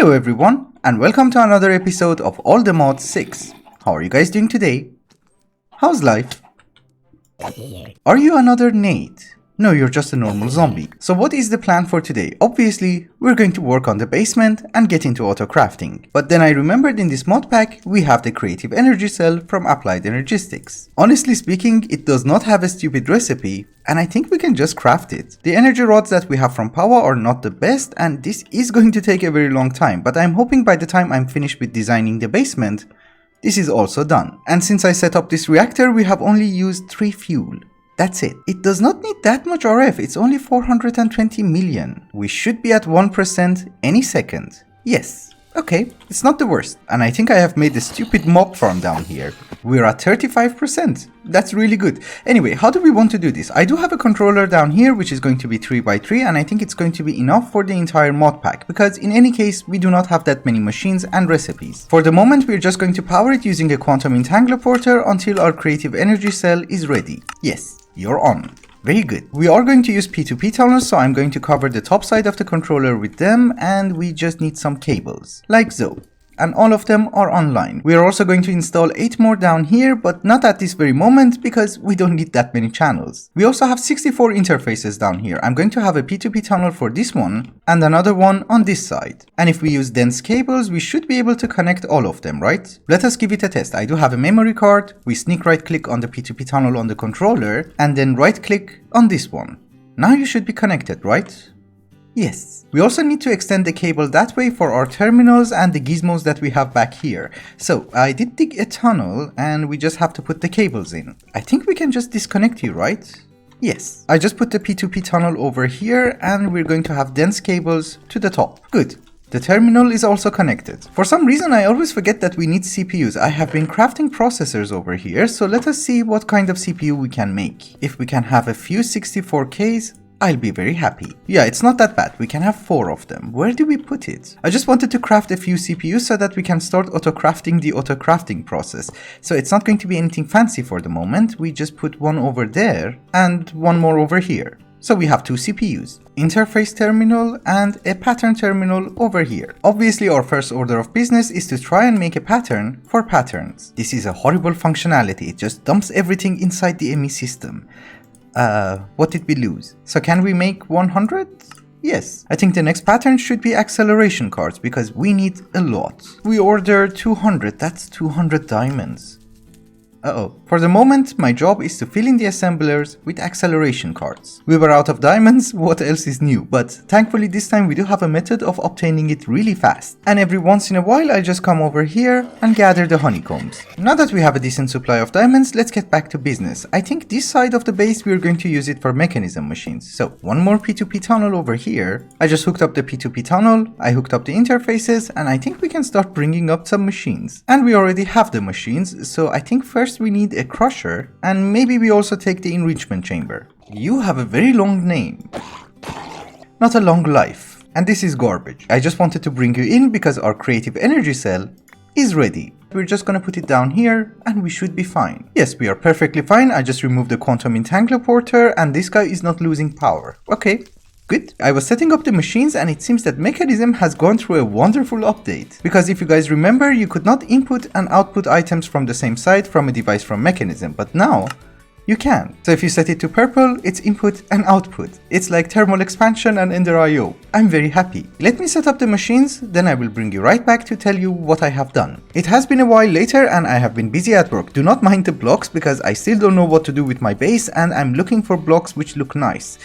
Hello everyone, and welcome to another episode of All the Mods 6. How are you guys doing today? How's life? Are you another Nate? No, you're just a normal zombie. So what is the plan for today? Obviously, we're going to work on the basement and get into auto crafting. But then I remembered in this mod pack, we have the creative energy cell from Applied Energistics. Honestly speaking, it does not have a stupid recipe, and I think we can just craft it. The energy rods that we have from Power are not the best, and this is going to take a very long time, but I'm hoping by the time I'm finished with designing the basement, this is also done. And since I set up this reactor, we have only used 3 fuel. That's it. It does not need that much RF, it's only 420 million. We should be at 1% any second. Yes. Okay, it's not the worst. And I think I have made a stupid mob farm down here. We're at 35%. That's really good. Anyway, how do we want to do this? I do have a controller down here which is going to be 3x3, and I think it's going to be enough for the entire mod pack, because in any case we do not have that many machines and recipes. For the moment we're just going to power it using a quantum entangler porter until our creative energy cell is ready. Yes, you're on. Very good. We are going to use P2P tunnels, so I'm going to cover the top side of the controller with them, and we just need some cables, like so. And all of them are online. We are also going to install 8 more down here, but not at this very moment because we don't need that many channels. We also have 64 interfaces down here. I'm going to have a P2P tunnel for this one and another one on this side. And if we use dense cables, we should be able to connect all of them, right? Let us give it a test. I do have a memory card. We sneak right click on the P2P tunnel on the controller and then right click on this one. Now you should be connected, right? Yes. We also need to extend the cable that way for our terminals and the gizmos that we have back here. So I did dig a tunnel and we just have to put the cables in. I think we can just disconnect here, right? Yes. I just put the P2P tunnel over here and we're going to have dense cables to the top. Good. The terminal is also connected. For some reason I always forget that we need CPUs. I have been crafting processors over here, so let us see what kind of CPU we can make. If we can have a few 64Ks, I'll be very happy. Yeah, it's not that bad. We can have 4 of them. Where do we put it? I just wanted to craft a few CPUs so that we can start auto-crafting the auto-crafting process. So it's not going to be anything fancy for the moment. We just put one over there and one more over here. So we have 2 CPUs, interface terminal and a pattern terminal over here. Obviously our first order of business is to try and make a pattern for patterns. This is a horrible functionality. It just dumps everything inside the ME system. What did we lose? So can we make 100? Yes. I think the next pattern should be acceleration cards because we need a lot. We order 200, that's 200 diamonds. Uh-oh. For the moment, my job is to fill in the assemblers with acceleration cards. We were out of diamonds, what else is new? But thankfully this time we do have a method of obtaining it really fast. And every once in a while I just come over here and gather the honeycombs. Now that we have a decent supply of diamonds, let's get back to business. I think this side of the base we're going to use it for mechanism machines. So one more P2P tunnel over here. I just hooked up the P2P tunnel, I hooked up the interfaces, and I think we can start bringing up some machines. And we already have the machines, so I think first we need a crusher, and maybe we also take the enrichment chamber. You have a very long name. Not a long life. And this is garbage. I just wanted to bring you in because our creative energy cell is ready. We're just gonna put it down here and we should be fine. Yes, we are perfectly fine. I just removed the quantum entangler porter and this guy is not losing power. Okay. Good. I was setting up the machines and it seems that Mechanism has gone through a wonderful update. Because if you guys remember, you could not input and output items from the same side from a device from Mechanism, but now you can. So if you set it to purple, it's input and output. It's like thermal expansion and Ender IO. I'm very happy. Let me set up the machines, then I will bring you right back to tell you what I have done. It has been a while later and I have been busy at work. Do not mind the blocks because I still don't know what to do with my base and I'm looking for blocks which look nice.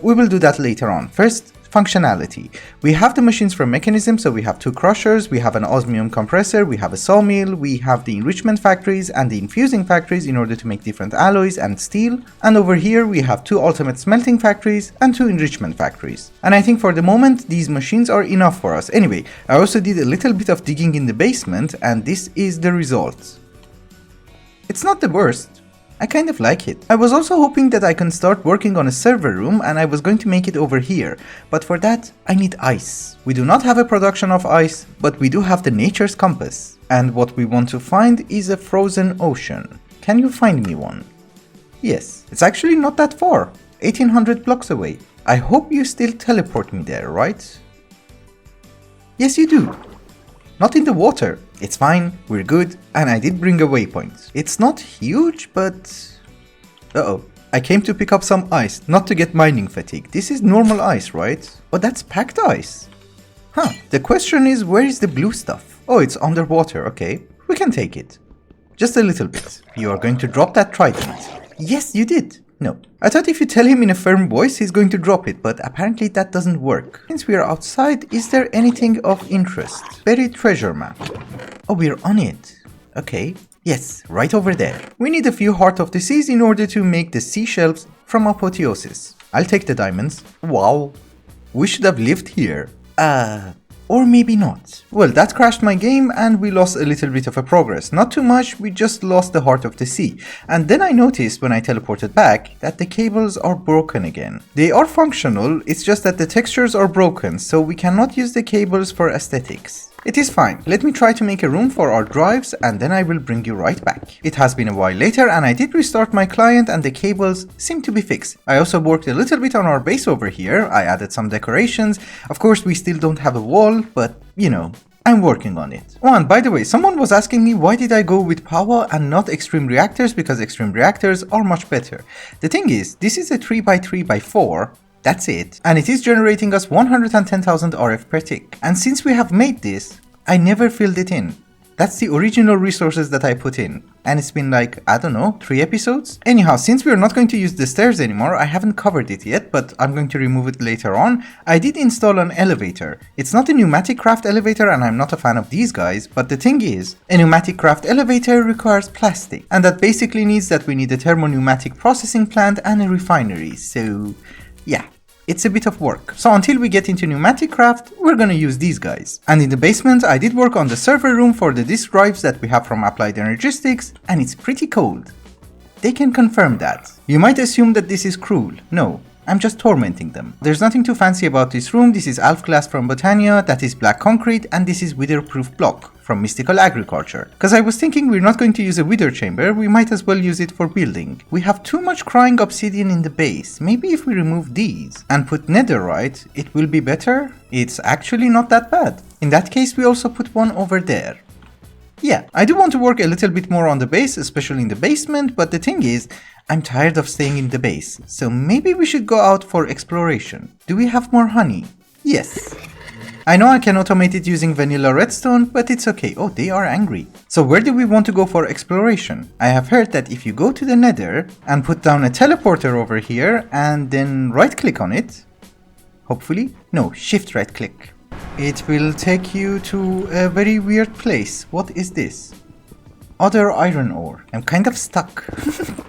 We will do that later on. First, functionality. We have the machines from Mechanism, so we have 2 crushers, we have an osmium compressor, we have a sawmill, we have the enrichment factories and the infusing factories in order to make different alloys and steel, and over here we have 2 ultimate smelting factories and 2 enrichment factories. And I think for the moment these machines are enough for us. Anyway, I also did a little bit of digging in the basement and this is the result. It's not the worst. I kind of like it. I was also hoping that I can start working on a server room and I was going to make it over here, but for that I need ice. We do not have a production of ice, but we do have the nature's compass. And what we want to find is a frozen ocean. Can you find me one? Yes, it's actually not that far, 1800 blocks away. I hope you still teleport me there, right? Yes, you do. Not in the water. It's fine, we're good, and I did bring a waypoint. It's not huge, but... Uh-oh. I came to pick up some ice, not to get mining fatigue. This is normal ice, right? Oh, that's packed ice. Huh. The question is, where is the blue stuff? Oh, it's underwater, okay. We can take it. Just a little bit. You are going to drop that trident. Yes, you did. No. I thought if you tell him in a firm voice, he's going to drop it, but apparently that doesn't work. Since we are outside, is there anything of interest? Buried treasure map. Oh, we're on it. Okay. Yes, right over there. We need a few Heart of the Seas in order to make the seashells from Apotheosis. I'll take the diamonds. Wow. We should have lived here. Or maybe not. Well, that crashed my game and we lost a little bit of a progress. Not too much, we just lost the Heart of the Sea. And then I noticed when I teleported back that the cables are broken again. They are functional, it's just that the textures are broken, so we cannot use the cables for aesthetics. It is fine. Let me try to make a room for our drives and then I will bring you right back. It has been a while later and I did restart my client and the cables seem to be fixed. I also worked a little bit on our base over here. I added some decorations. Of course, we still don't have a wall, but you know, I'm working on it. Oh, and by the way, someone was asking me why did I go with power and not extreme reactors, because extreme reactors are much better. The thing is, this is a 3x3x4. That's it, and it is generating us 110,000 RF per tick. And since we have made this, I never filled it in. That's the original resources that I put in. And it's been like, I don't know, 3 episodes? Anyhow, since we are not going to use the stairs anymore, I haven't covered it yet, but I'm going to remove it later on. I did install an elevator. It's not a pneumatic craft elevator and I'm not a fan of these guys, but the thing is, a pneumatic craft elevator requires plastic. And that basically means that we need a thermo-pneumatic processing plant and a refinery, so... yeah, it's a bit of work. So until we get into pneumatic craft, we're gonna use these guys. And in the basement, I did work on the server room for the disk drives that we have from Applied Energistics, and it's pretty cold. They can confirm that. You might assume that this is cruel. No, I'm just tormenting them. There's nothing too fancy about this room. This is Alf glass from Botania, that is black concrete, and this is wither-proof block from Mystical Agriculture. Cause I was thinking we're not going to use a wither chamber, we might as well use it for building. We have too much crying obsidian in the base. Maybe if we remove these and put netherite, it will be better? It's actually not that bad. In that case, we also put one over there. Yeah, I do want to work a little bit more on the base, especially in the basement, but the thing is, I'm tired of staying in the base, so maybe we should go out for exploration. Do we have more honey? Yes. I know I can automate it using vanilla redstone, but it's okay. Oh, they are angry. So where do we want to go for exploration? I have heard that if you go to the nether and put down a teleporter over here and then right click on it, hopefully, no, shift right click. It will take you to a very weird place. What is this? Other iron ore. I'm kind of stuck.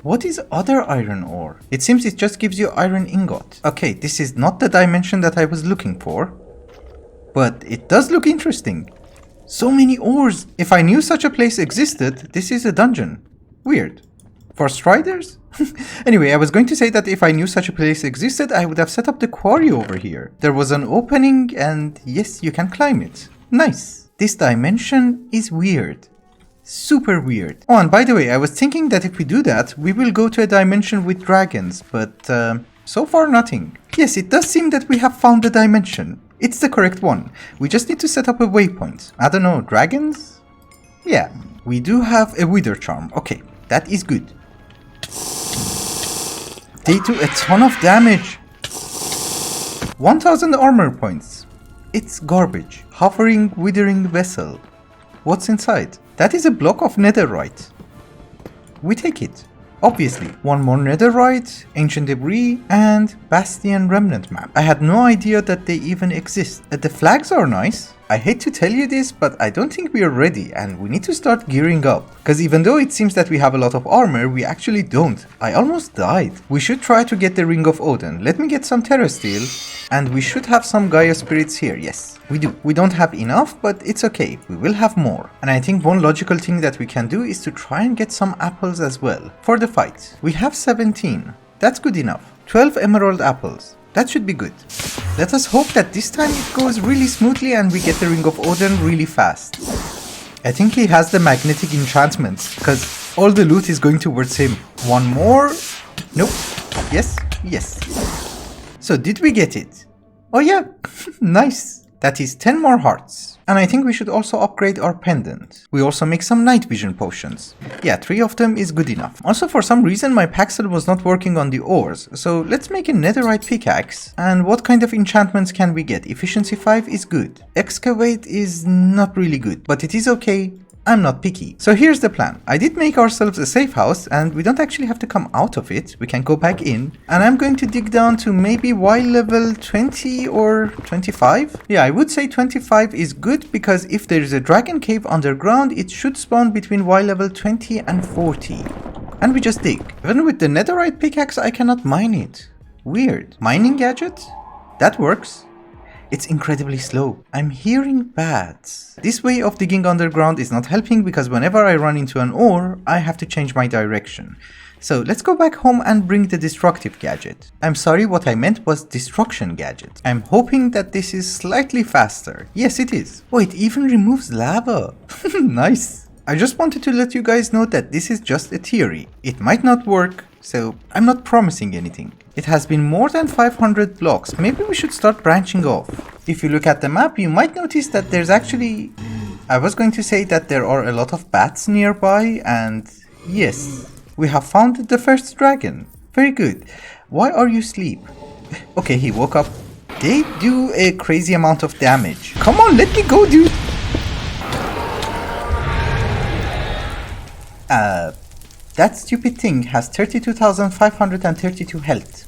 What is other iron ore? It seems it just gives you iron ingot. Okay, this is not the dimension that I was looking for. But it does look interesting. So many ores. If I knew such a place existed, this is a dungeon. Weird. For striders? Anyway, I was going to say that if I knew such a place existed, I would have set up the quarry over here. There was an opening and yes, you can climb it. Nice. This dimension is weird. Super weird. Oh, and by the way, I was thinking that if we do that, we will go to a dimension with dragons, but so far nothing. Yes, it does seem that we have found the dimension. It's the correct one. We just need to set up a waypoint. I don't know, dragons? Yeah, we do have a wither charm. Okay, that is good. They do a ton of damage. 1000 armor points. It's garbage. Hovering withering vessel. What's inside? That is a block of netherite. We take it. Obviously, one more netherite, ancient debris, and bastion remnant map. I had no idea that they even exist. The flags are nice. I hate to tell you this, but I don't think we are ready and we need to start gearing up. Because even though it seems that we have a lot of armor, we actually don't. I almost died. We should try to get the Ring of Odin. Let me get some Terra Steel. And we should have some Gaia Spirits here. Yes, we do. We don't have enough, but it's okay. We will have more. And I think one logical thing that we can do is to try and get some apples as well. For the fight. We have 17. That's good enough. 12 emerald apples. That should be good. Let us hope that this time it goes really smoothly and we get the Ring of Odin really fast. I think he has the magnetic enchantments, because all the loot is going towards him. One more. Nope. Yes. Yes. So did we get it? Oh yeah. Nice. That is 10 more hearts. And I think we should also upgrade our pendant. We also make some night vision potions. Yeah, 3 of them is good enough. Also, for some reason my paxel was not working on the ores, so let's make a netherite pickaxe. And what kind of enchantments can we get? Efficiency 5 is good. Excavate is not really good, but it is okay. I'm not picky. So here's the plan. I did make ourselves a safe house and we don't actually have to come out of it. We can go back in and I'm going to dig down to maybe Y level 20 or 25. Yeah, I would say 25 is good because if there is a dragon cave underground, it should spawn between Y level 20 and 40. And we just dig. Even with the netherite pickaxe, I cannot mine it. Weird. Mining gadget? That works. It's incredibly slow. I'm hearing bats. This way of digging underground is not helping because whenever I run into an ore, I have to change my direction. So let's go back home and bring the destructive gadget. I'm sorry, what I meant was destruction gadget. I'm hoping that this is slightly faster. Yes, it is. Oh, it even removes lava. Nice. I just wanted to let you guys know that this is just a theory. It might not work, so I'm not promising anything. It has been more than 500 blocks. Maybe we should start branching off. If you look at the map, you might notice that there's actually... I was going to say that there are a lot of bats nearby, and yes, we have found the first dragon. Very good. Why are you asleep? Okay, he woke up. They do a crazy amount of damage. Come on, let me go, dude. That stupid thing has 32,532 health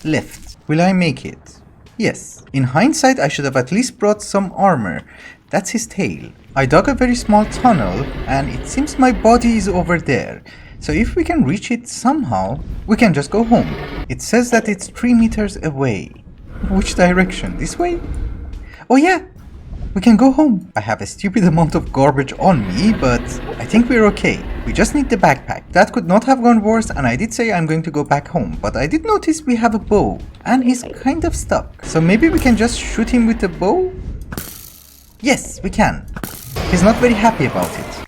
left. Will I make it? Yes. In hindsight, I should have at least brought some armor. That's his tail. I dug a very small tunnel and it seems my body is over there. So if we can reach it somehow, we can just go home. It says that it's 3 meters away. Which direction? This way? Oh yeah! We can go home. I have a stupid amount of garbage on me, but I think we're okay. We just need the backpack. That could not have gone worse, and I did say I'm going to go back home, but I did notice we have a bow, and he's kind of stuck. So maybe we can just shoot him with the bow? Yes, we can. He's not very happy about it.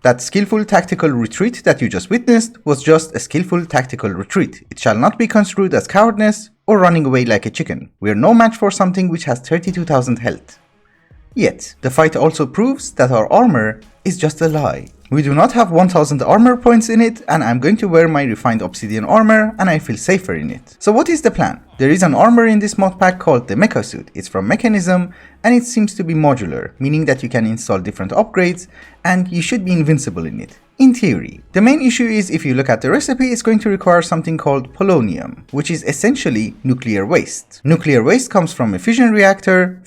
That skillful tactical retreat that you just witnessed was just a skillful tactical retreat. It shall not be construed as cowardness or running away like a chicken. We are no match for something which has 32,000 health. Yet, the fight also proves that our armor is just a lie. We do not have 1000 armor points in it, and I'm going to wear my refined obsidian armor and I feel safer in it. So what is the plan? There is an armor in this mod pack called the Mecha Suit. It's from Mechanism and it seems to be modular, meaning that you can install different upgrades and you should be invincible in it. In theory. The main issue is if you look at the recipe, it's going to require something called polonium, which is essentially nuclear waste. Nuclear waste comes from a fission reactor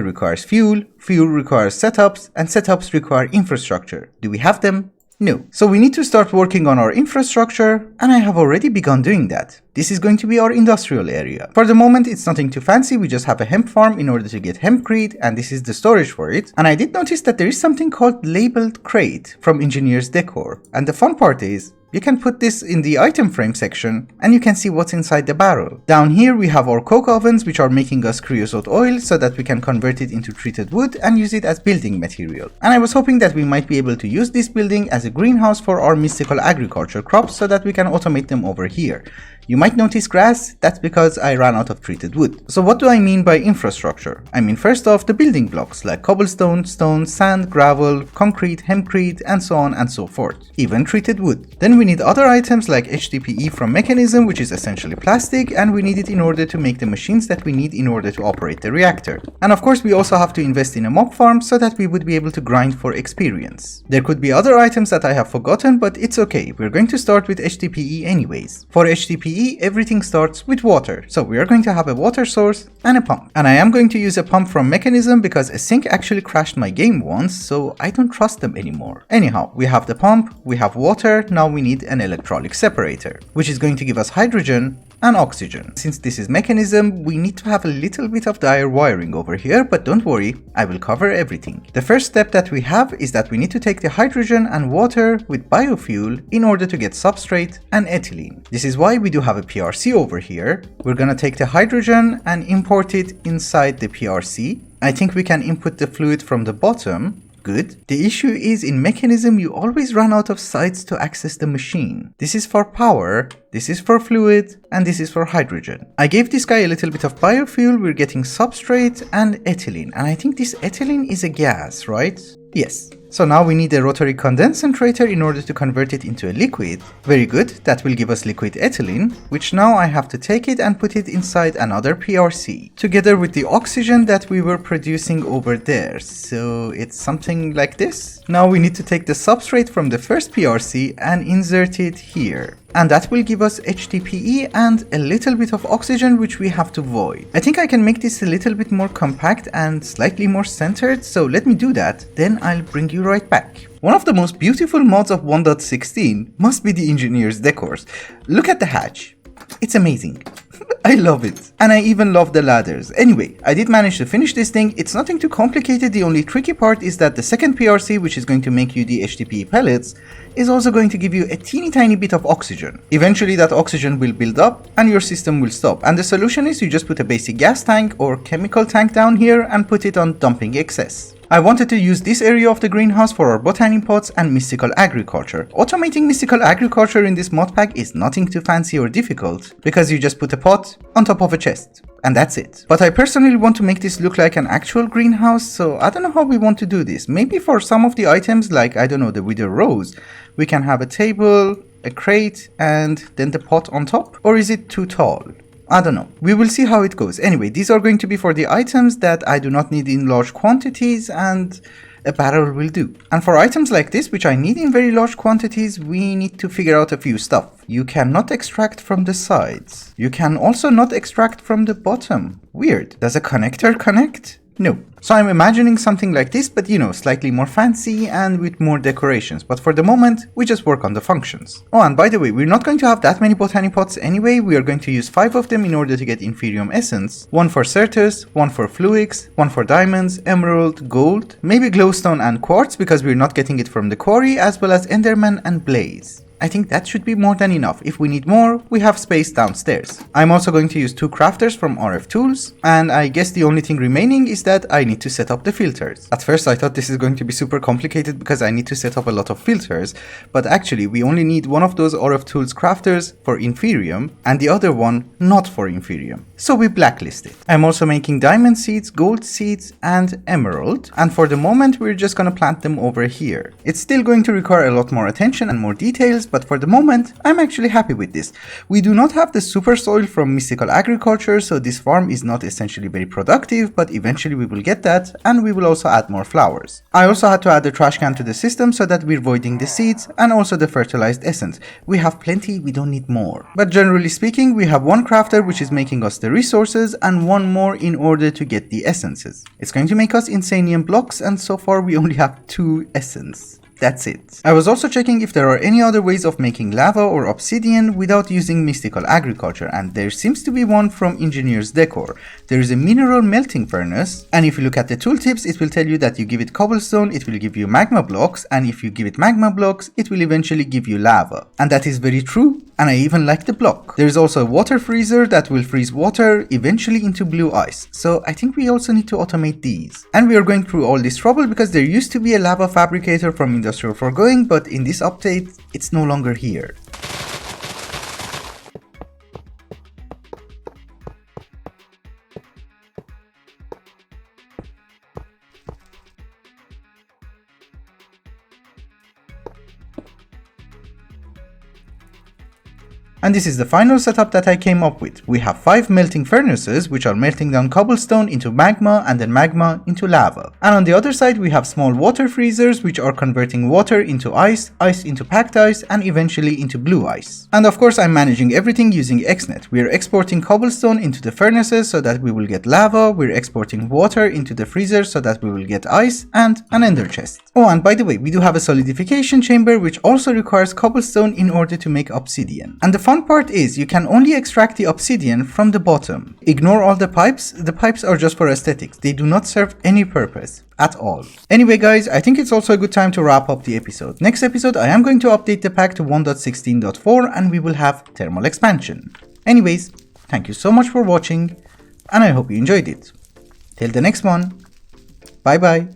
requires fuel requires setups, and setups require infrastructure. Do we have them? No. So we need to start working on our infrastructure, and I have already begun doing that. This is going to be our industrial area. For the moment, it's nothing too fancy, we just have a hemp farm in order to get hempcrete, and this is the storage for it. And I did notice that there is something called labeled crate from Engineer's Decor. And the fun part is, you can put this in the item frame section and you can see what's inside the barrel. Down here we have our coke ovens which are making us creosote oil so that we can convert it into treated wood and use it as building material. And I was hoping that we might be able to use this building as a greenhouse for our mystical agriculture crops so that we can automate them over here. You might notice grass, that's because I ran out of treated wood. So what do I mean by infrastructure? I mean first off the building blocks like cobblestone, stone, sand, gravel, concrete, hempcrete, and so on and so forth. Even treated wood. Then we need other items like HDPE from Mechanism, which is essentially plastic, and we need it in order to make the machines that we need in order to operate the reactor. And of course we also have to invest in a mob farm so that we would be able to grind for experience. There could be other items that I have forgotten, but it's okay, we're going to start with HDPE anyways. For HDPE, everything starts with water, so we are going to have a water source and a pump. And I am going to use a pump from Mechanism because a sink actually crashed my game once, so I don't trust them anymore. Anyhow, we have the pump, we have water, now we need an electrolytic separator, which is going to give us hydrogen and oxygen. Since this is mechanism, we need to have a little bit of dire wiring over here, but don't worry, I will cover everything. The first step that we have is that we need to take the hydrogen and water with biofuel in order to get substrate and ethylene. This is why we do have a PRC over here. We're gonna take the hydrogen and import it inside the PRC. I think we can input the fluid from the bottom. Good. The issue is in mechanism you always run out of sites to access the machine. This is for power, this is for fluid, and this is for hydrogen. I gave this guy a little bit of biofuel, we're getting substrate and ethylene. And I think this ethylene is a gas, right? Yes. So now we need a rotary condensator in order to convert it into a liquid. Very good, that will give us liquid ethylene, which now I have to take it and put it inside another PRC, together with the oxygen that we were producing over there. So it's something like this. Now we need to take the substrate from the first PRC and insert it here. And that will give us HDPE and a little bit of oxygen, which we have to void. I think I can make this a little bit more compact and slightly more centered, so let me do that, then I'll bring you right back. One of the most beautiful mods of 1.16 must be the engineer's decors. Look at the hatch. It's amazing. I love it. And I even love the ladders. Anyway, I did manage to finish this thing. It's nothing too complicated. The only tricky part is that the second PRC, which is going to make you the HDPE pellets, is also going to give you a teeny tiny bit of oxygen. Eventually that oxygen will build up and your system will stop. And the solution is you just put a basic gas tank or chemical tank down here and put it on dumping excess. I wanted to use this area of the greenhouse for our botany pots and mystical agriculture. Automating mystical agriculture in this mod pack is nothing too fancy or difficult, because you just put a pot on top of a chest, and that's it. But I personally want to make this look like an actual greenhouse, so I don't know how we want to do this. Maybe for some of the items, like, I don't know, the wither rose, we can have a table, a crate, and then the pot on top? Or is it too tall? I don't know. We will see how it goes. Anyway, these are going to be for the items that I do not need in large quantities, and a barrel will do. And for items like this, which I need in very large quantities, we need to figure out a few stuff. You cannot extract from the sides. You can also not extract from the bottom. Weird. Does a connector connect? No. So I'm imagining something like this, but you know, slightly more fancy and with more decorations. But for the moment, we just work on the functions. Oh, and by the way, we're not going to have that many botany pots anyway. We are going to use 5 of them in order to get Inferium Essence. 1 for Certus, 1 for Fluix, 1 for Diamonds, Emerald, Gold, maybe Glowstone and Quartz because we're not getting it from the quarry, as well as Enderman and Blaze. I think that should be more than enough. If we need more, we have space downstairs. I'm also going to use 2 crafters from RF Tools, and I guess the only thing remaining is that I need to set up the filters. At first I thought this is going to be super complicated because I need to set up a lot of filters, but actually we only need one of those RF Tools crafters for Inferium, and the other one not for Inferium. So we blacklist it. I'm also making diamond seeds, gold seeds, and emerald, and for the moment we're just gonna plant them over here. It's still going to require a lot more attention and more details, but for the moment, I'm actually happy with this. We do not have the super soil from mystical agriculture, so this farm is not essentially very productive, but eventually we will get that, and we will also add more flowers. I also had to add the trash can to the system so that we're voiding the seeds, and also the fertilized essence. We have plenty, we don't need more. But generally speaking, we have 1 crafter which is making us the resources, and 1 more in order to get the essences. It's going to make us insanium blocks, and so far we only have 2 essence. That's it. I was also checking if there are any other ways of making lava or obsidian without using mystical agriculture, and there seems to be one from Engineer's Decor. There is a mineral melting furnace, and if you look at the tooltips, it will tell you that you give it cobblestone, it will give you magma blocks, and if you give it magma blocks, it will eventually give you lava. And that is very true, and I even like the block. There is also a water freezer that will freeze water eventually into blue ice, so I think we also need to automate these. And we are going through all this trouble because there used to be a lava fabricator from Industrial Foregoing, but in this update, it's no longer here. And this is the final setup that I came up with. We have 5 melting furnaces which are melting down cobblestone into magma and then magma into lava. And on the other side we have small water freezers which are converting water into ice, ice into packed ice, and eventually into blue ice. And of course I'm managing everything using XNet. We are exporting cobblestone into the furnaces so that we will get lava, we're exporting water into the freezer so that we will get ice, and an ender chest. Oh, and by the way, we do have a solidification chamber which also requires cobblestone in order to make obsidian. And the fun fun part is you can only extract the obsidian from the bottom. Ignore all the pipes are just for aesthetics. They do not serve any purpose at all. Anyway guys, I think it's also a good time to wrap up the episode. Next episode I am going to update the pack to 1.16.4 and we will have thermal expansion. Anyways, thank you so much for watching and I hope you enjoyed it. Till the next one, bye bye.